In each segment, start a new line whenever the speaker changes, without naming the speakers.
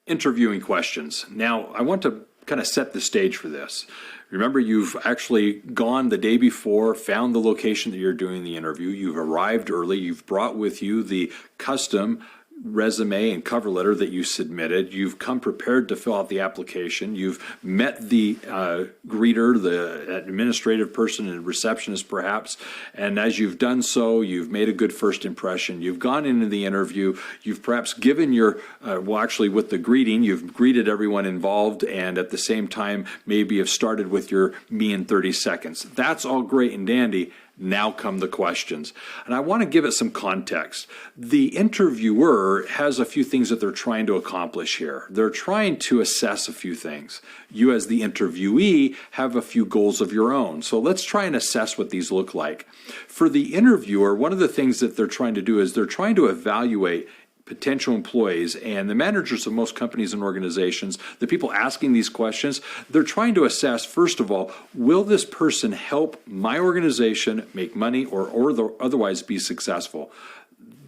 Interviewing questions. Now, I want to kind of set the stage for this. Remember, you've actually gone the day before, found the location that you're doing the interview, you've arrived early, you've brought with you the custom resume and cover letter that you submitted. You've come prepared to fill out the application. You've met the greeter, the administrative person and receptionist perhaps, and as you've done so, you've made a good first impression. You've gone into the interview. You've perhaps given your, actually with the greeting, you've greeted everyone involved, and at the same time maybe have started with your me in 30 seconds. That's all great and dandy. Now come the questions. And I want to give it some context. The interviewer has a few things that they're trying to accomplish here. They're trying to assess a few things. You as the interviewee have a few goals of your own. So let's try and assess what these look like. For the interviewer, one of the things that they're trying to do is they're trying to evaluate potential employees and the managers of most companies and organizations, the people asking these questions, they're trying to assess, first of all, will this person help my organization make money or otherwise be successful?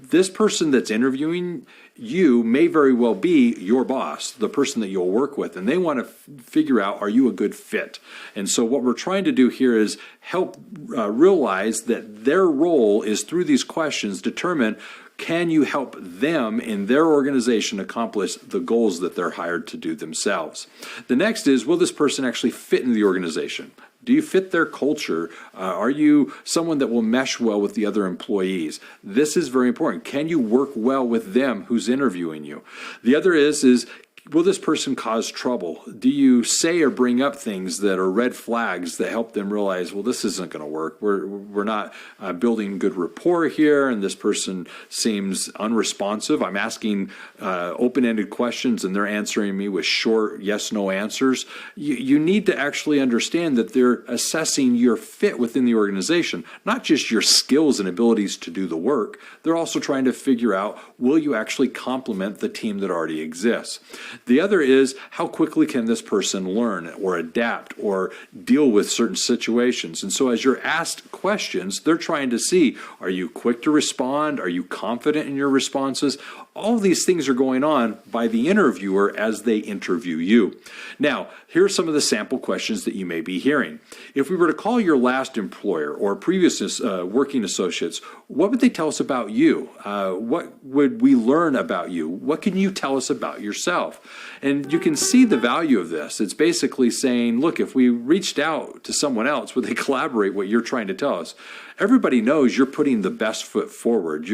This person that's interviewing you may very well be your boss, the person that you'll work with, and they want to figure out, are you a good fit? And so what we're trying to do here is help realize that their role is through these questions determine, can you help them in their organization accomplish the goals that they're hired to do themselves? The next is, will this person actually fit in the organization? Do you fit their culture? Are you someone that will mesh well with the other employees? This is very important. Can you work well with them who's interviewing you? The other is will this person cause trouble? Do you say or bring up things that are red flags that help them realize, well, this isn't going to work. We're not building good rapport here, and this person seems unresponsive. I'm asking open-ended questions, and they're answering me with short yes/no answers. You need to actually understand that they're assessing your fit within the organization, not just your skills and abilities to do the work. They're also trying to figure out, will you actually complement the team that already exists? The other is, how quickly can this person learn or adapt or deal with certain situations? And so as you're asked questions, they're trying to see, are you quick to respond? Are you confident in your responses? All of these things are going on by the interviewer as they interview you. Now, here are some of the sample questions that you may be hearing. If we were to call your last employer or previous working associates, what would they tell us about you? What would we learn about you? What can you tell us about yourself? And you can see the value of this. It's basically saying, look, if we reached out to someone else, would they collaborate what you're trying to tell us? Everybody knows you're putting the best foot forward.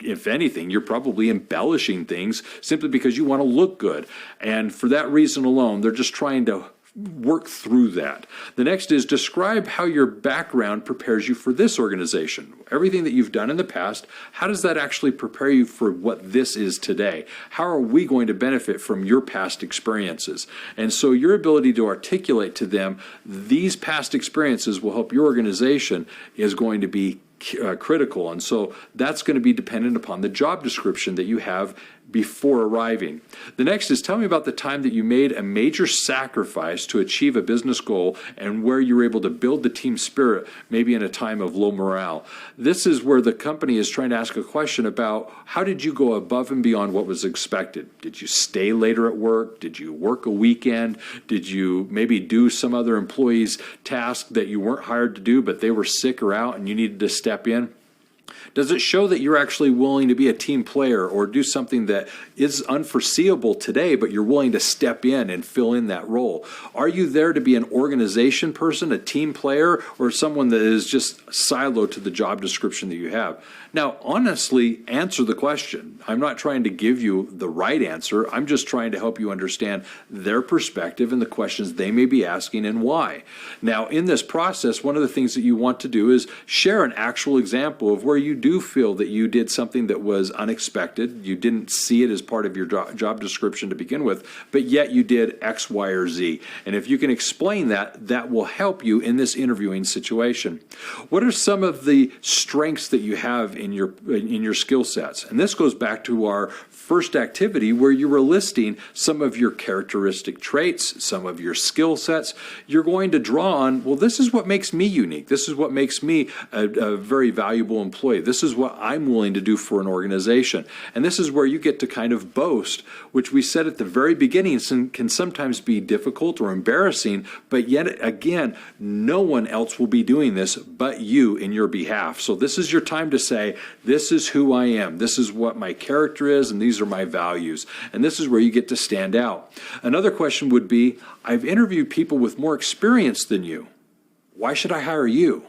If anything, you're probably embellishing things simply because you want to look good. And for that reason alone, they're just trying to work through that. The next is, describe how your background prepares you for this organization. Everything that you've done in the past, how does that actually prepare you for what this is today? How are we going to benefit from your past experiences? And so your ability to articulate to them these past experiences will help your organization is going to be critical. And so that's going to be dependent upon the job description that you have before arriving. The next is, tell me about the time that you made a major sacrifice to achieve a business goal and where you were able to build the team spirit, maybe in a time of low morale. This is where the company is trying to ask a question about, how did you go above and beyond what was expected? Did you stay later at work? Did you work a weekend? Did you maybe do some other employee's task that you weren't hired to do, but they were sick or out and you needed to step in? Does it show that you're actually willing to be a team player or do something that is unforeseeable today, but you're willing to step in and fill in that role? Are you there to be an organization person, a team player, or someone that is just siloed to the job description that you have? Now, honestly, answer the question. I'm not trying to give you the right answer. I'm just trying to help you understand their perspective and the questions they may be asking and why. Now, in this process, one of the things that you want to do is share an actual example of where you do feel that you did something that was unexpected. You didn't see it as part of your job description to begin with, but yet you did X, Y, or Z. And if you can explain that, that will help you in this interviewing situation. What are some of the strengths that you have in your skill sets? And this goes back to our first activity where you were listing some of your characteristic traits, some of your skill sets. You're going to draw on, well, this is what makes me unique. This is what makes me a very valuable employee employee. This is what I'm willing to do for an organization. And this is where you get to kind of boast, which we said at the very beginning can sometimes be difficult or embarrassing, but yet again, no one else will be doing this but you in your behalf. So this is your time to say, this is who I am. This is what my character is, and these are my values. And this is where you get to stand out. Another question would be, I've interviewed people with more experience than you. Why should I hire you?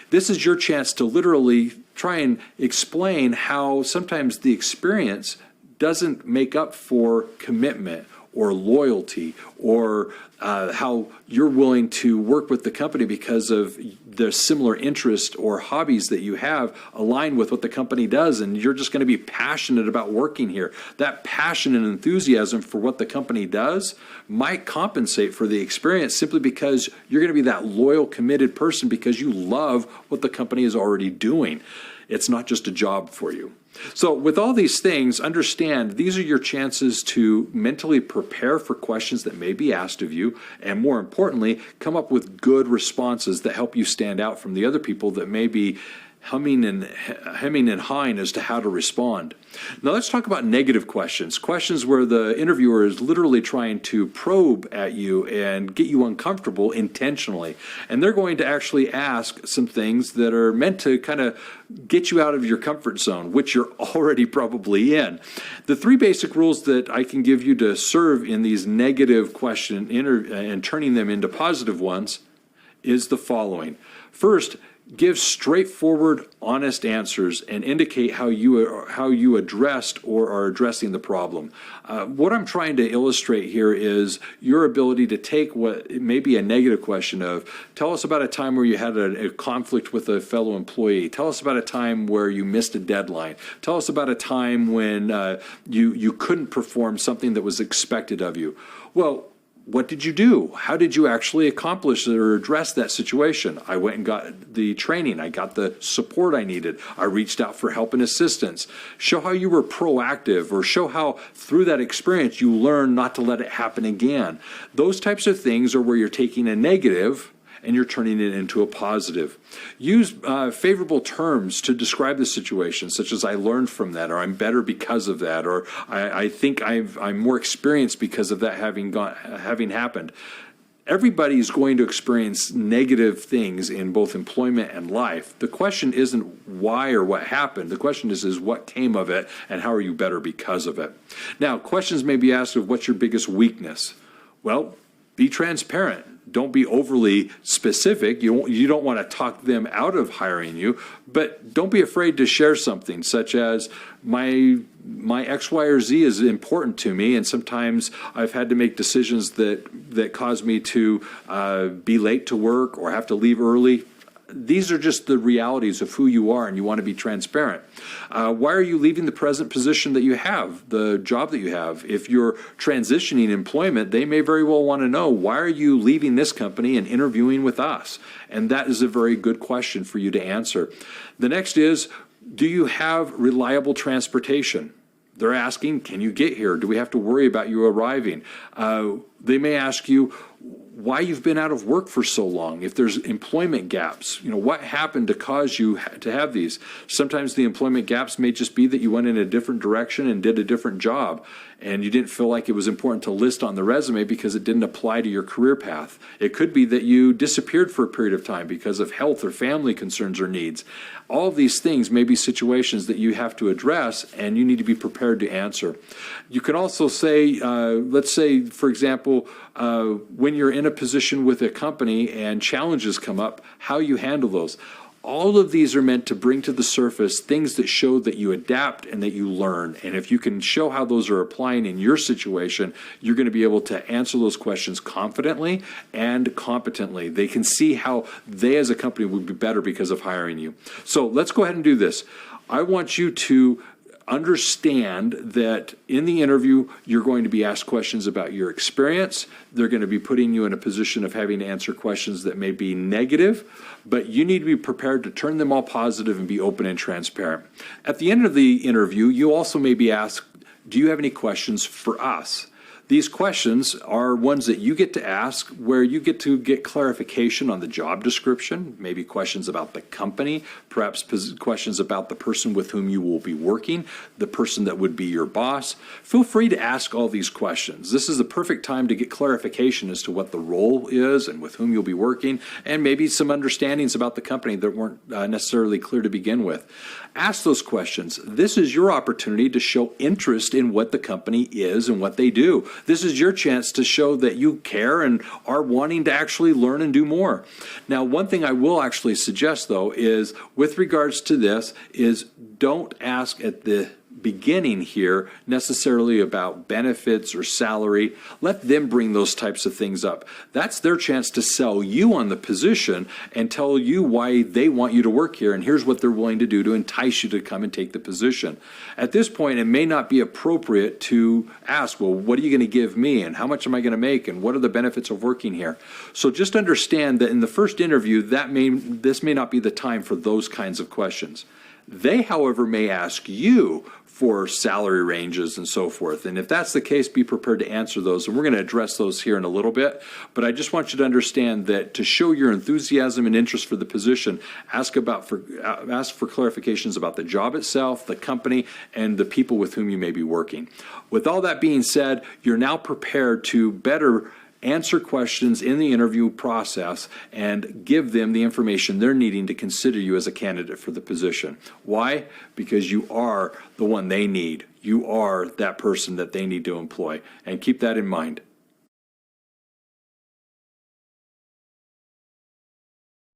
This is your chance to literally try and explain how sometimes the experience doesn't make up for commitment or loyalty, or how you're willing to work with the company because of the similar interest or hobbies that you have align with what the company does, and you're just going to be passionate about working here. That passion and enthusiasm for what the company does might compensate for the experience simply because you're going to be that loyal, committed person because you love what the company is already doing. It's not just a job for you. So with all these things, understand these are your chances to mentally prepare for questions that may be asked of you, and more importantly, come up with good responses that help you stand out from the other people that may be hemming and hawing as to how to respond. Now let's talk about negative questions, questions where the interviewer is literally trying to probe at you and get you uncomfortable intentionally. And they're going to actually ask some things that are meant to kind of get you out of your comfort zone, which you're already probably in. The three basic rules that I can give you to serve in these negative questions and turning them into positive ones is the following. First, give straightforward, honest answers and indicate how you addressed or are addressing the problem. What I'm trying to illustrate here is your ability to take what may be a negative question of, tell us about a time where you had a conflict with a fellow employee. Tell us about a time where you missed a deadline. Tell us about a time when you couldn't perform something that was expected of you. Well, what did you do? How did you actually accomplish or address that situation? I went and got the training. I got the support I needed. I reached out for help and assistance. Show how you were proactive, or show how through that experience you learned not to let it happen again. Those types of things are where you're taking a negative and you're turning it into a positive. Use favorable terms to describe the situation, such as I learned from that, or I'm better because of that, or I think I'm more experienced because of that having happened. Everybody is going to experience negative things in both employment and life. The question isn't why or what happened. The question is what came of it and how are you better because of it. Now, questions may be asked of what's your biggest weakness? Well, be transparent. Don't be overly specific. You don't want to talk them out of hiring you, but don't be afraid to share something such as my X, Y, or Z is important to me, and sometimes I've had to make decisions that cause me to be late to work or have to leave early. These are just the realities of who you are, and you want to be transparent. Why are you leaving the present position that you have, the job that you have? If you're transitioning employment, they may very well want to know, why are you leaving this company and interviewing with us? And that is a very good question for you to answer. The next is, do you have reliable transportation? They're asking, can you get here? Do we have to worry about you arriving? They may ask you why you've been out of work for so long. If there's employment gaps, what happened to cause you to have these? Sometimes the employment gaps may just be that you went in a different direction and did a different job, and you didn't feel like it was important to list on the resume because it didn't apply to your career path. It could be that you disappeared for a period of time because of health or family concerns or needs. All of these things may be situations that you have to address, and you need to be prepared to answer. You can also say, let's say, for example, when you're in a position with a company and challenges come up, how you handle those. All of these are meant to bring to the surface things that show that you adapt and that you learn. And if you can show how those are applying in your situation, you're going to be able to answer those questions confidently and competently. They can see how they as a company would be better because of hiring you. So let's go ahead and do this. I want you to understand that in the interview, you're going to be asked questions about your experience. They're going to be putting you in a position of having to answer questions that may be negative, but you need to be prepared to turn them all positive and be open and transparent. At the end of the interview, you also may be asked, do you have any questions for us? These questions are ones that you get to ask where you get to get clarification on the job description, maybe questions about the company, perhaps questions about the person with whom you will be working, the person that would be your boss. Feel free to ask all these questions. This is the perfect time to get clarification as to what the role is and with whom you'll be working, and maybe some understandings about the company that weren't necessarily clear to begin with. Ask those questions. This is your opportunity to show interest in what the company is and what they do. This is your chance to show that you care and are wanting to actually learn and do more. Now, one thing I will actually suggest, though, is with regards to this, is don't ask at the beginning here necessarily about benefits or salary. Let them bring those types of things up. That's their chance to sell you on the position and tell you why they want you to work here, and here's what they're willing to do to entice you to come and take the position. At this point, it may not be appropriate to ask, well, what are you going to give me, and how much am I going to make, and what are the benefits of working here? So just understand that in the first interview, this may not be the time for those kinds of questions. They, however, may ask you for salary ranges and so forth. And if that's the case, be prepared to answer those. And we're going to address those here in a little bit. But I just want you to understand that to show your enthusiasm and interest for the position, ask for clarifications about the job itself, the company, and the people with whom you may be working. With all that being said, you're now prepared to better answer questions in the interview process and give them the information they're needing to consider you as a candidate for the position. Why? Because you are the one they need. You are that person that they need to employ. And keep that in mind.